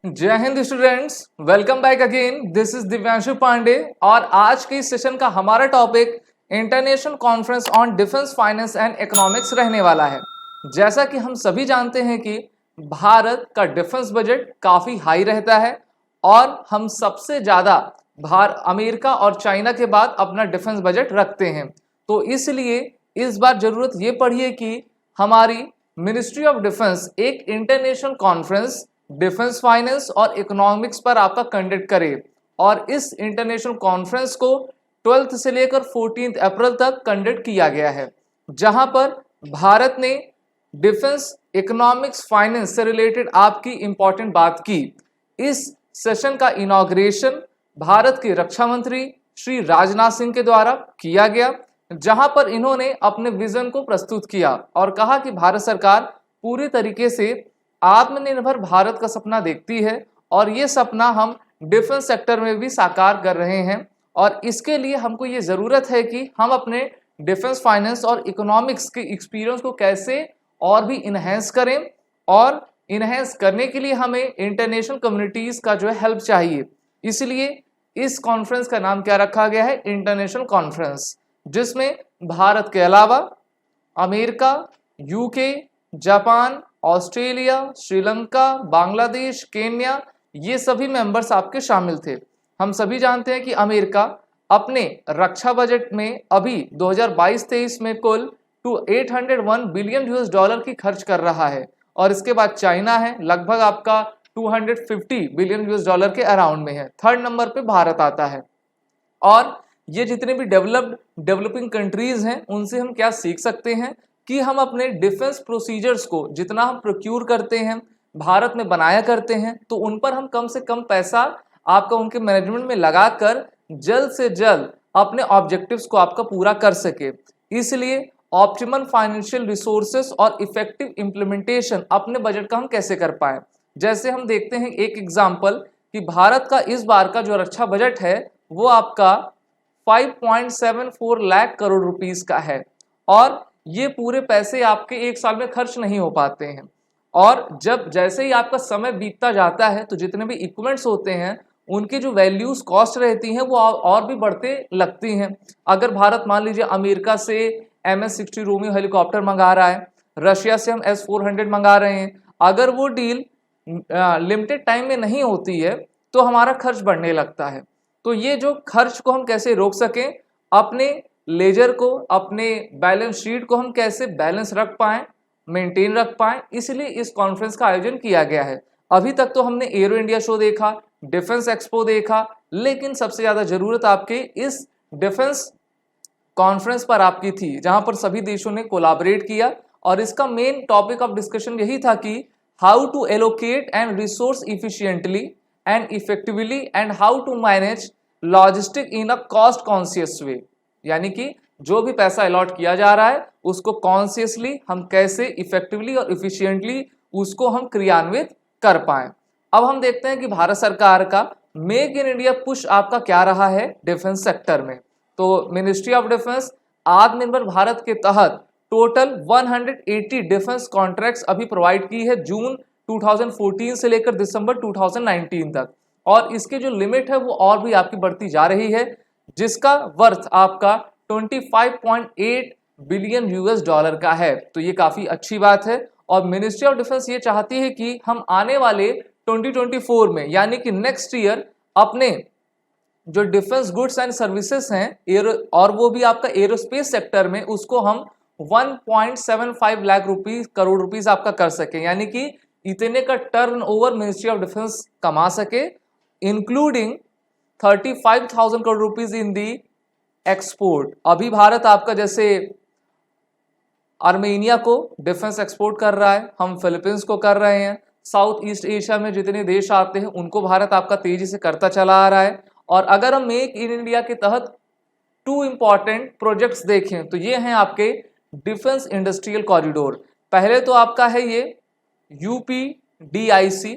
जय हिंद students, welcome back again. This is Divyanshu Pandey और आज के इस सेशन का हमारा topic international conference on defence finance and economics रहने वाला है। जैसा कि हम सभी जानते हैं कि भारत का डिफेंस बजट काफ़ी हाई रहता है और हम सबसे ज़्यादा अमेरिका और चाइना के बाद अपना डिफेंस बजट रखते हैं। तो इसलिए इस बार ज़रूरत ये पड़ी है कि हमारी मिनिस्ट्री ऑफ डिफेंस एक इंटरनेशनल कॉन्फ्रेंस डिफेंस फाइनेंस और इकोनॉमिक्स पर आपका कंडक्ट करे और इस इंटरनेशनल कॉन्फ्रेंस को 12th से लेकर 14 अप्रैल तक कंडक्ट किया गया है, जहां पर भारत ने डिफेंस इकोनॉमिक्स फाइनेंस से रिलेटेड आपकी इंपॉर्टेंट बात की। इस सेशन का इनॉग्रेशन भारत के रक्षा मंत्री श्री राजनाथ सिंह के द्वारा किया गया, जहां पर इन्होंने अपने विजन को प्रस्तुत किया और कहा कि भारत सरकार पूरी तरीके से आत्मनिर्भर भारत का सपना देखती है और ये सपना हम डिफेंस सेक्टर में भी साकार कर रहे हैं और इसके लिए हमको ये ज़रूरत है कि हम अपने डिफेंस फाइनेंस और इकोनॉमिक्स के एक्सपीरियंस को कैसे और भी इन्हेंस करें और इन्हेंस करने के लिए हमें इंटरनेशनल कम्युनिटीज़ का जो है हेल्प चाहिए। इसलिए इस कॉन्फ्रेंस का नाम क्या रखा गया है, इंटरनेशनल कॉन्फ्रेंस, जिसमें भारत के अलावा America, UK, Japan, Australia, Sri Lanka, Bangladesh, Kenya, ये सभी मेंबर्स आपके शामिल थे। हम सभी जानते हैं कि अमेरिका अपने रक्षा बजट में अभी 2022-23 में कुल 801 बिलियन यूएस डॉलर की खर्च कर रहा है और इसके बाद चाइना है, लगभग आपका 250 बिलियन यूएस डॉलर के अराउंड में है। थर्ड नंबर पे भारत आता है। और ये जितने भी डेवलपिंग कंट्रीज हैं उनसे हम क्या सीख सकते हैं कि हम अपने डिफेंस प्रोसीजर्स को जितना हम प्रोक्यूर करते हैं, भारत में बनाया करते हैं, तो उन पर हम कम से कम पैसा आपका उनके मैनेजमेंट में लगाकर जल्द से जल्द अपने ऑब्जेक्टिव्स को आपका पूरा कर सके। इसलिए ऑप्टिमल फाइनेंशियल रिसोर्सेस और इफेक्टिव इम्प्लीमेंटेशन अपने बजट का हम कैसे कर पाए। जैसे हम देखते हैं एक एग्जाम्पल कि भारत का इस बार का जो रक्षा बजट है वो आपका 5.74 लाख करोड़ रुपीस का है और ये पूरे पैसे आपके एक साल में खर्च नहीं हो पाते हैं और जब जैसे ही आपका समय बीतता जाता है तो जितने भी इक्विपमेंट्स होते हैं उनकी जो वैल्यूज कॉस्ट रहती हैं वो और भी बढ़ते लगती हैं। अगर भारत मान लीजिए अमेरिका से MS-60 रोमियो हेलीकॉप्टर मंगा रहा है, रशिया से हम S-400 मंगा रहे हैं, अगर वो डील लिमिटेड टाइम में नहीं होती है तो हमारा खर्च बढ़ने लगता है। तो ये जो खर्च को हम कैसे रोक सकें, अपने लेजर को, अपने बैलेंस शीट को हम कैसे बैलेंस रख पाएं, मेंटेन रख पाएं, इसलिए इस कॉन्फ्रेंस का आयोजन किया गया है। अभी तक तो हमने एरो इंडिया शो देखा, डिफेंस एक्सपो देखा, लेकिन सबसे ज़्यादा ज़रूरत आपके इस डिफेंस कॉन्फ्रेंस पर आपकी थी, जहां पर सभी देशों ने कोलैबोरेट किया और इसका मेन टॉपिक ऑफ डिस्कशन यही था कि how to allocate and resource efficiently and effectively and how to manage logistic in a cost conscious way, यानी कि जो भी पैसा अलॉट किया जा रहा है उसको कॉन्शियसली हम कैसे इफेक्टिवली और इफिशियंटली उसको हम क्रियान्वित कर पाएं। अब हम देखते हैं कि भारत सरकार का मेक इन इंडिया पुश आपका क्या रहा है डिफेंस सेक्टर में। तो मिनिस्ट्री ऑफ डिफेंस आत्मनिर्भर भारत के तहत टोटल 180 डिफेंस कॉन्ट्रैक्ट्स अभी प्रोवाइड की है जून 2014 से लेकर दिसंबर 2019 तक और इसकी जो लिमिट है वो और भी आपकी बढ़ती जा रही है, जिसका वर्थ आपका 25.8 बिलियन यूएस डॉलर का है। तो ये काफ़ी अच्छी बात है और मिनिस्ट्री ऑफ डिफेंस ये चाहती है कि हम आने वाले 2024 में यानी कि नेक्स्ट ईयर अपने जो डिफेंस गुड्स एंड सर्विसेज हैं एरो और वो भी आपका एरोस्पेस सेक्टर में उसको हम 1.75 लाख करोड़ रुपीस आपका कर सके, यानी कि इतने का टर्नओवर मिनिस्ट्री ऑफ डिफेंस कमा सके, including 35,000 crore rupees in the export. अभी भारत आपका जैसे आर्मेनिया को डिफेंस एक्सपोर्ट कर रहा है, हम फिलीपींस को कर रहे हैं, साउथ ईस्ट एशिया में जितने देश आते हैं उनको भारत आपका तेजी से करता चला आ रहा है। और अगर हम मेक इन इंडिया के तहत 2 इंपॉर्टेंट प्रोजेक्ट्स देखें तो ये हैं आपके डिफेंस इंडस्ट्रियल कॉरिडोर। पहले तो आपका है ये UPDIC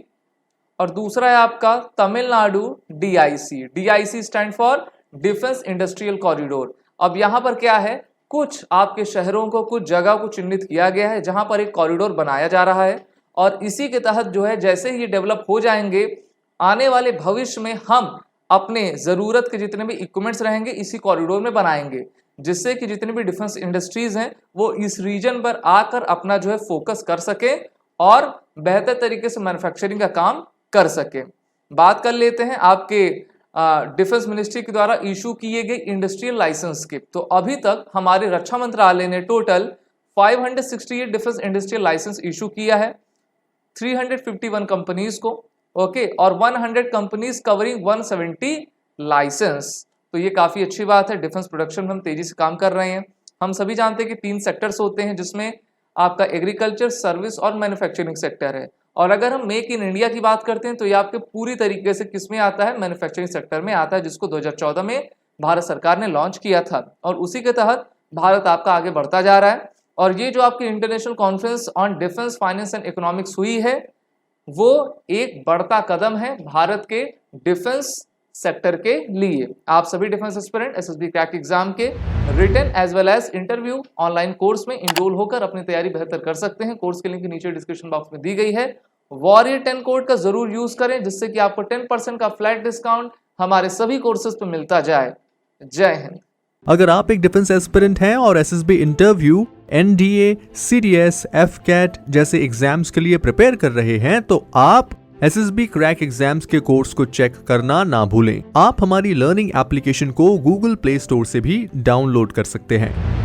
और दूसरा है आपका Tamil Nadu DIC। DIC stand for defence industrial corridor. अब यहाँ पर क्या है, कुछ आपके शहरों को, कुछ जगह को चिन्हित किया गया है जहां पर एक कॉरिडोर बनाया जा रहा है और इसी के तहत जो है जैसे ही ये डेवलप हो जाएंगे, आने वाले भविष्य में हम अपने ज़रूरत के जितने भी इक्विपमेंट्स रहेंगे इसी कॉरिडोर में बनाएंगे, जिससे कि जितने भी डिफेंस इंडस्ट्रीज हैं वो इस रीजन पर आकर अपना जो है फोकस कर सके और बेहतर तरीके से मैन्युफैक्चरिंग का काम कर सके। बात कर लेते हैं आपके डिफेंस मिनिस्ट्री के द्वारा इशू किए गए इंडस्ट्रियल लाइसेंस के। तो अभी तक हमारे रक्षा मंत्रालय ने total 568 defence industrial licence issue किया है 351 कंपनीज को, ओके, और 100 कंपनीज कवरिंग 170 लाइसेंस। तो ये काफ़ी अच्छी बात है, डिफेंस प्रोडक्शन में हम तेजी से काम कर रहे हैं। हम सभी जानते हैं कि 3 सेक्टर्स होते हैं जिसमें आपका एग्रीकल्चर, सर्विस और मैन्युफैक्चरिंग सेक्टर है। और अगर हम मेक इन इंडिया की बात करते हैं तो ये आपके पूरी तरीके से किस में आता है, मैन्युफैक्चरिंग सेक्टर में आता है, जिसको 2014 में भारत सरकार ने लॉन्च किया था और उसी के तहत भारत आपका आगे बढ़ता जा रहा है। और ये जो आपकी international conference on defence finance and economics हुई है वो एक बढ़ता कदम है भारत के डिफेंस सेक्टर के लिए। आप सभी defence aspirant SSB crack exam के written as well as interview online course में इनरोल होकर अपनी तैयारी बेहतर कर सकते हैं। कोर्स के लिंक नीचे डिस्क्रिप्शन बॉक्स में दी गई है। वॉरियर 10 कोड का जरूर यूज करें जिससे कि आपको 10% का फ्लैट डिस्काउंट हमारे सभी कोर्सेज पे मिलता जाए। जय हिंद। अगर आप एक डिफेंस एस्पिरेंट हैं और SSB interview, NDA, CDS, AFCAT जैसे एग्जाम्स के लिए प्रिपेयर कर रहे हैं तो आप एसएसबी क्रैक एग्जाम्स के कोर्स को चेक करना ना भूलें। आप हमारी लर्निंग एप्लीकेशन को गूगल प्ले स्टोर से भी डाउनलोड कर सकते हैं।